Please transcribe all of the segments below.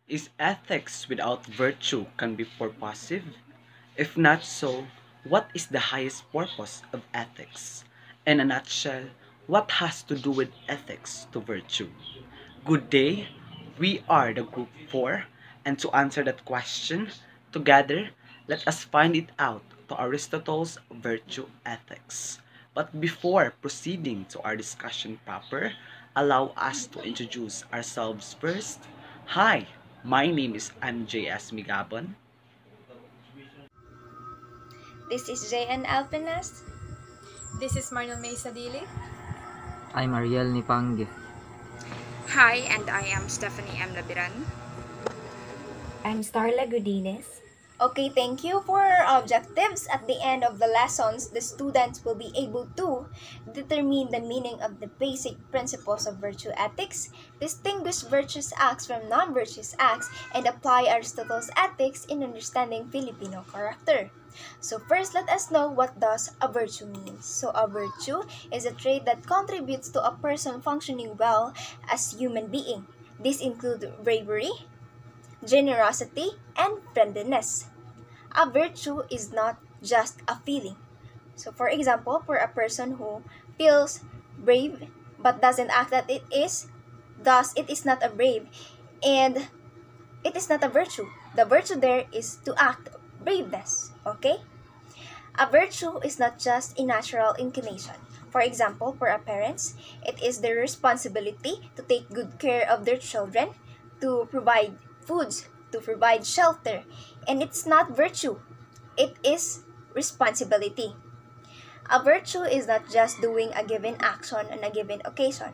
Is ethics without virtue can be purposive? If not so, what is the highest purpose of ethics? In a nutshell, what has to do with ethics to virtue? Good day, we are the group 4, and to answer that question, together, let us find it out to Aristotle's virtue ethics. But before proceeding to our discussion proper, allow us to introduce ourselves first. Hi, my name is MJS Migabon. This is JN Alpinas. This is Marnel May Sadili. I'm Ariel Nipange. Hi, and I am Stephanie M. Labiran. I'm Starla Godinez. Okay, thank you. For our objectives, at the end of the lessons, the students will be able to determine the meaning of the basic principles of virtue ethics, distinguish virtuous acts from non-virtuous acts, and apply Aristotle's ethics in understanding Filipino character. So first, let us know what does a virtue means. So a virtue is a trait that contributes to a person functioning well as human being. This includes bravery, generosity, and friendliness. A virtue is not just a feeling. So, for example, for a person who feels brave but doesn't act that it is, thus it is not a brave and it is not a virtue. The virtue there is to act braveness. Okay? A virtue is not just a natural inclination. For example, for our parents, it is their responsibility to take good care of their children, to provide foods, to provide shelter. And it's not virtue, it is responsibility. A virtue is not just doing a given action on a given occasion.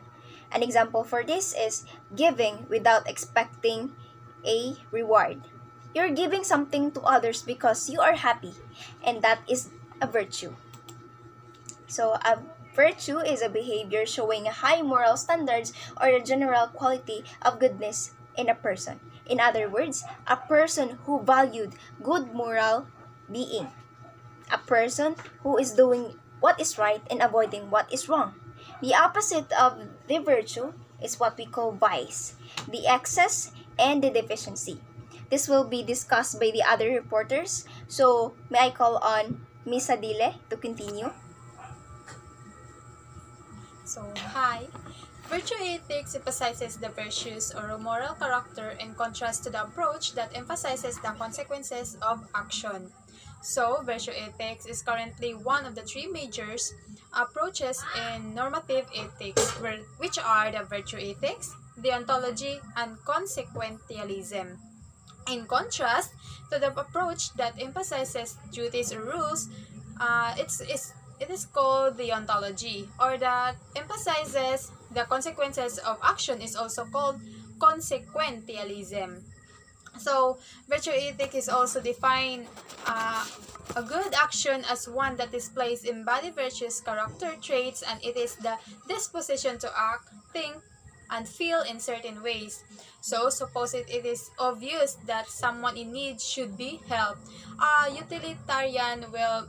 An example for this is giving without expecting a reward. You're giving something to others because you are happy, and that is a virtue. So, a virtue is a behavior showing a high moral standards or a general quality of goodness in a person. In other words, a person who valued good moral being. A person who is doing what is right and avoiding what is wrong. The opposite of the virtue is what we call vice, the excess and the deficiency. This will be discussed by the other reporters. So, may I call on Miss Adile to continue? So, hi. Virtue ethics emphasizes the virtues or moral character in contrast to the approach that emphasizes the consequences of action. So, virtue ethics is currently one of the three major approaches in normative ethics, which are the virtue ethics, deontology, and consequentialism. In contrast to the approach that emphasizes duties or rules, it is called deontology, or that emphasizes the consequences of action is also called consequentialism. So, virtue ethic is also defined a good action as one that displays embodied virtuous character traits, and it is the disposition to act, think, and feel in certain ways. So, suppose it is obvious that someone in need should be helped. A utilitarian will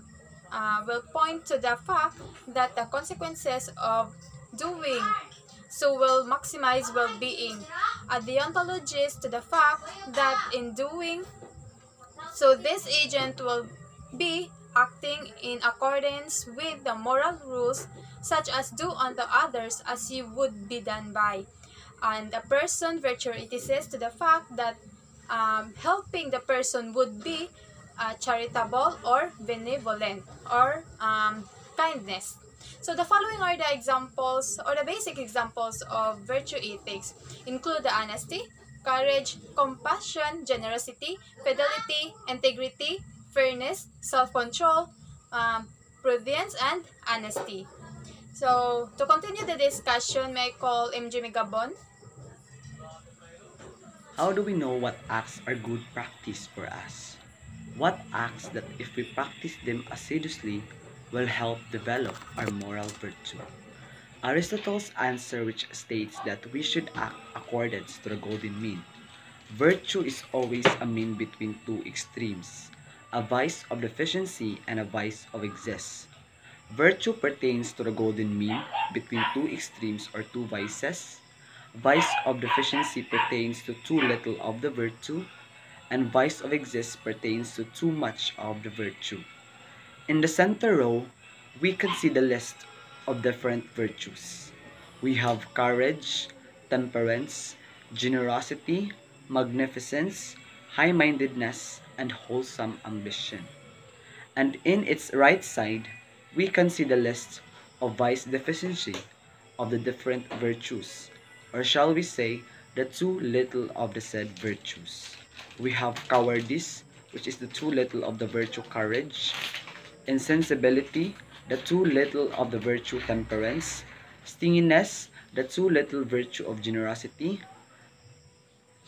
point to the fact that the consequences of doing so will maximize well-being. A deontologist to the fact that in doing so this agent will be acting in accordance with the moral rules such as do unto others as you would be done by. And a person virtue ethicist to the fact that helping the person would be charitable or benevolent or kindness. So the following are the examples or the basic examples of virtue ethics include the honesty, courage, compassion, generosity, fidelity, integrity, fairness, self-control, um, prudence, and honesty. So to continue the discussion, may I call MJ Megabon. How do we know what acts are good practice for us? What acts that if we practice them assiduously will help develop our moral virtue? Aristotle's answer which states that we should act accordance to the golden mean. Virtue is always a mean between two extremes, a vice of deficiency and a vice of excess. Virtue pertains to the golden mean between two extremes or two vices. vice of deficiency pertains to too little of the virtue, and vice of excess pertains to too much of the virtue. In the center row, we can see the list of different virtues. We have courage, temperance, generosity, magnificence, high-mindedness, and wholesome ambition. And in its right side, we can see the list of vice deficiency of the different virtues, or shall we say, the too little of the said virtues. We have cowardice, which is the too little of the virtue courage, insensibility, the too little of the virtue temperance, stinginess, the too little virtue of generosity,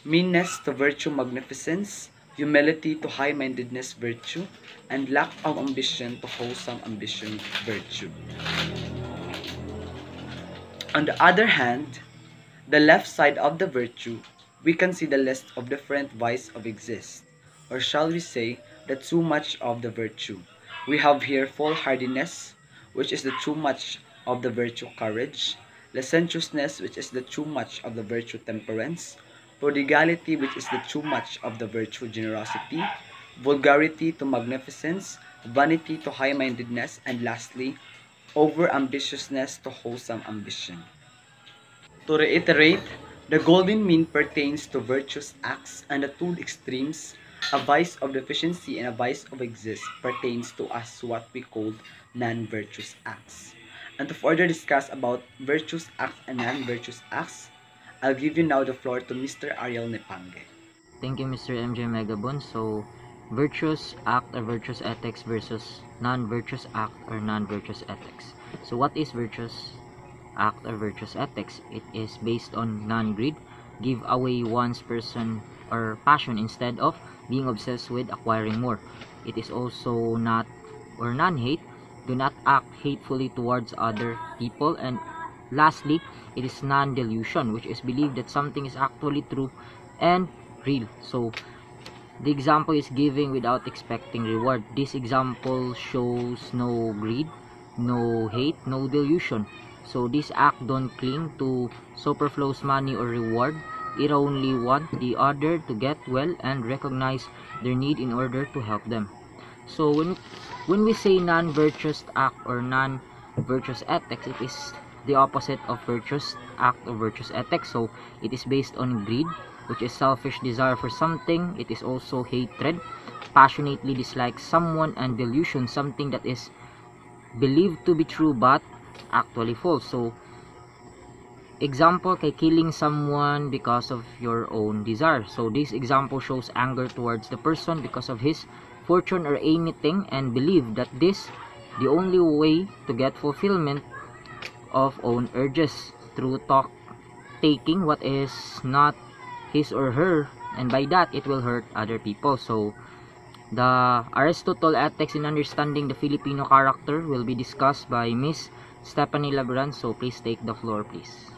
meanness to virtue magnificence, humility to high-mindedness virtue, and lack of ambition to wholesome ambition virtue. On the other hand, the left side of the virtue, we can see the list of different vice of exist, or shall we say, the too much of the virtue. We have here foolhardiness, which is the too much of the virtue courage, licentiousness, which is the too much of the virtue temperance, prodigality, which is the too much of the virtue generosity, vulgarity to magnificence, vanity to high-mindedness, and lastly, over-ambitiousness to wholesome ambition. To reiterate, the golden mean pertains to virtuous acts, and the two extremes, a vice of deficiency and a vice of excess, pertains to us what we call non-virtuous acts. And to further discuss about virtuous acts and non-virtuous acts, I'll give you now the floor to Mr. Ariel Nepange. Thank you, Mr. MJ Megabon. So, virtuous act or virtuous ethics versus non-virtuous act or non-virtuous ethics. So, what is virtuous act or virtuous ethics? It is based on non-greed, give away one's person or passion instead of being obsessed with acquiring more. It is also not or non-hate, do not act hatefully towards other people, and lastly, it is non-delusion, which is believe that something is actually true and real. So the example is giving without expecting reward. This example shows no greed, no hate, no delusion. So this act don't cling to superfluous money or reward. It only want the other to get well and recognize their need in order to help them. So when we say non-virtuous act or non-virtuous ethics, it is the opposite of virtuous act or virtuous ethics. So it is based on greed, which is selfish desire for something. It is also hatred, passionately dislike someone, and delusion, something that is believed to be true but actually false. So example, kay killing someone because of your own desire. So this example shows anger towards the person because of his fortune or anything, and believe that this the only way to get fulfillment of own urges through taking what is not his or her, and by that it will hurt other people. So the Aristotle ethics in understanding the Filipino character will be discussed by Miss Stephanie Labran. So please take the floor, please.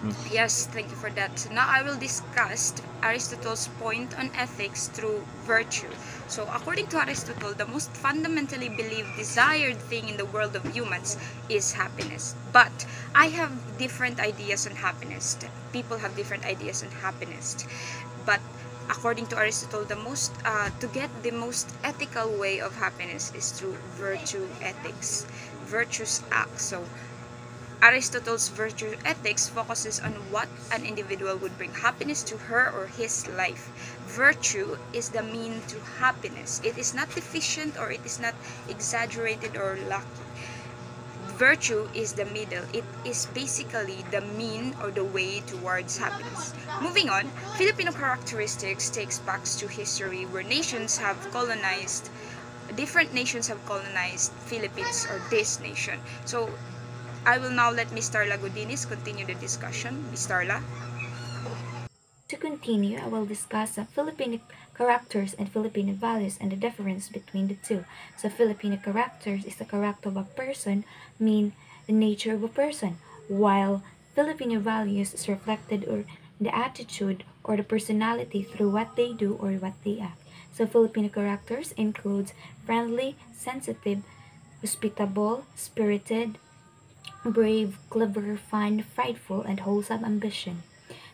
Miss. Yes, thank you for that. So now I will discuss Aristotle's point on ethics through virtue. So according to Aristotle, the most fundamentally believed desired thing in the world of humans is happiness. But I have different ideas on happiness. People have different ideas on happiness. But according to Aristotle, the most to get the most ethical way of happiness is through virtue ethics, virtuous acts. So Aristotle's virtue ethics focuses on what an individual would bring happiness to her or his life. Virtue is the mean to happiness. It is not deficient, or it is not exaggerated or lucky. Virtue is the middle. It is basically the mean or the way towards happiness. Moving on, Filipino characteristics takes back to history where different nations have colonized Philippines or this nation. So I will now let Ms. Starla Godinis continue the discussion. Ms. Starla? To continue, I will discuss the Filipino characters and Filipino values and the difference between the two. So Filipino characters is the character of a person, mean the nature of a person, while Filipino values is reflected or the attitude or the personality through what they do or what they act. So Filipino characters includes friendly, sensitive, hospitable, spirited, brave, clever, fun, frightful, and wholesome ambition.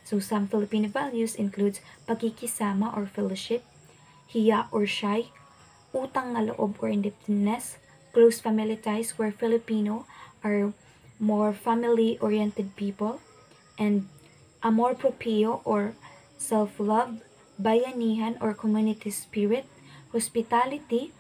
So some Filipino values includes pagkikisama or fellowship, hiya or shy, utang na loob or indebtedness, close family ties where Filipino are more family-oriented people, and amor propio or self-love, bayanihan or community spirit, hospitality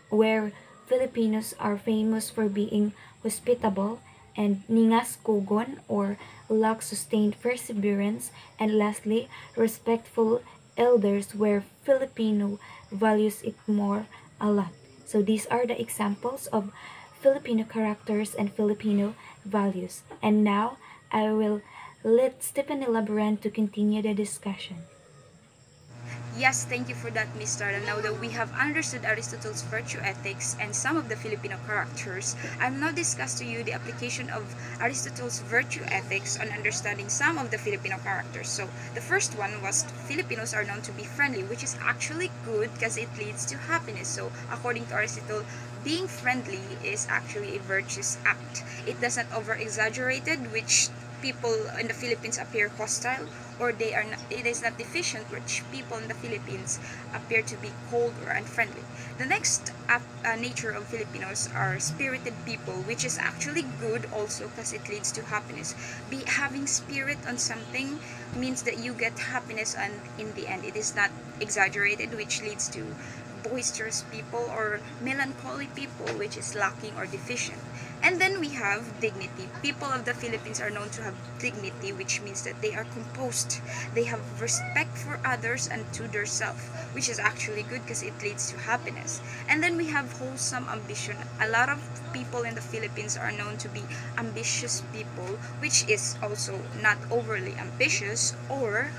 where Filipinos are famous for being hospitable, and ningas kugon or lack sustained perseverance, and lastly, respectful elders where Filipino values it more a lot. So these are the examples of Filipino characters and Filipino values. And now I will let Stephen elaborate to continue the discussion. Yes, thank you for that, Miss Tara. Now that we have understood Aristotle's virtue ethics and some of the Filipino characters, I'll now discuss to you the application of Aristotle's virtue ethics on understanding some of the Filipino characters. So, the first one was Filipinos are known to be friendly, which is actually good because it leads to happiness. So, according to Aristotle, being friendly is actually a virtuous act. It does not over exaggerated, which people in the Philippines appear hostile, or it is not deficient, which people in the Philippines appear to be cold or unfriendly. The next nature of Filipinos are spirited people, which is actually good also because it leads to happiness. Having spirit on something means that you get happiness, and in the end it is not exaggerated, which leads to boisterous people, or melancholy people, which is lacking or deficient. And then we have dignity. People of the Philippines are known to have dignity, which means that they are composed. They have respect for others and to their self, which is actually good because it leads to happiness. And then we have wholesome ambition. A lot of people in the Philippines are known to be ambitious people, which is also not overly ambitious or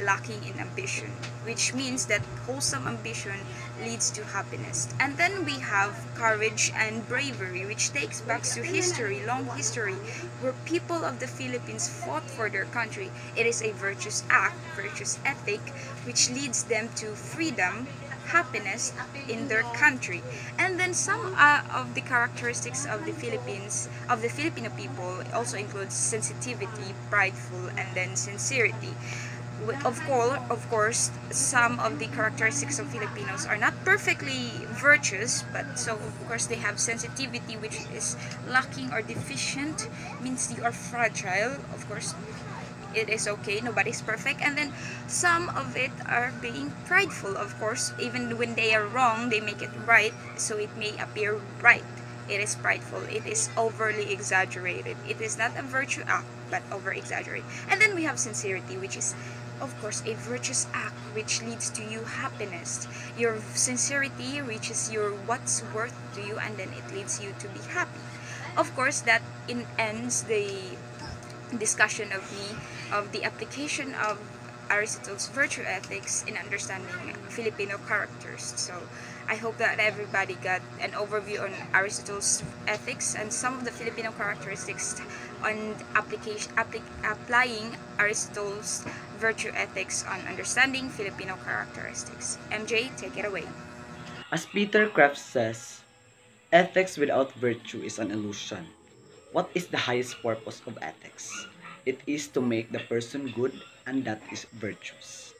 lacking in ambition, which means that wholesome ambition leads to happiness. And then we have courage and bravery, which takes back to history, long history, where people of the Philippines fought for their country. It is a virtuous act, virtuous ethic, which leads them to freedom, happiness in their country. And then some of the characteristics of the Philippines, of the Filipino people, also includes sensitivity, prideful, and then sincerity. Of course, some of the characteristics of Filipinos are not perfectly virtuous, but so of course they have sensitivity, which is lacking or deficient, means you are fragile. Of course, it is okay, nobody's perfect. And then some of it are being prideful. Of course, even when they are wrong, they make it right, so it may appear right. It is prideful, it is overly exaggerated, it is not a virtue act but over exaggerated. And then we have sincerity, which is of course a virtuous act which leads to you happiness. Your sincerity reaches your what's worth to you, and then it leads you to be happy. Of course, that ends the discussion of the application of Aristotle's virtue ethics in understanding Filipino characters. So I hope that everybody got an overview on Aristotle's ethics and some of the Filipino characteristics on applying Aristotle's virtue ethics on understanding Filipino characteristics. MJ, take it away. As Peter Kraft says, ethics without virtue is an illusion. What is the highest purpose of ethics? It is to make the person good, and that is virtuous.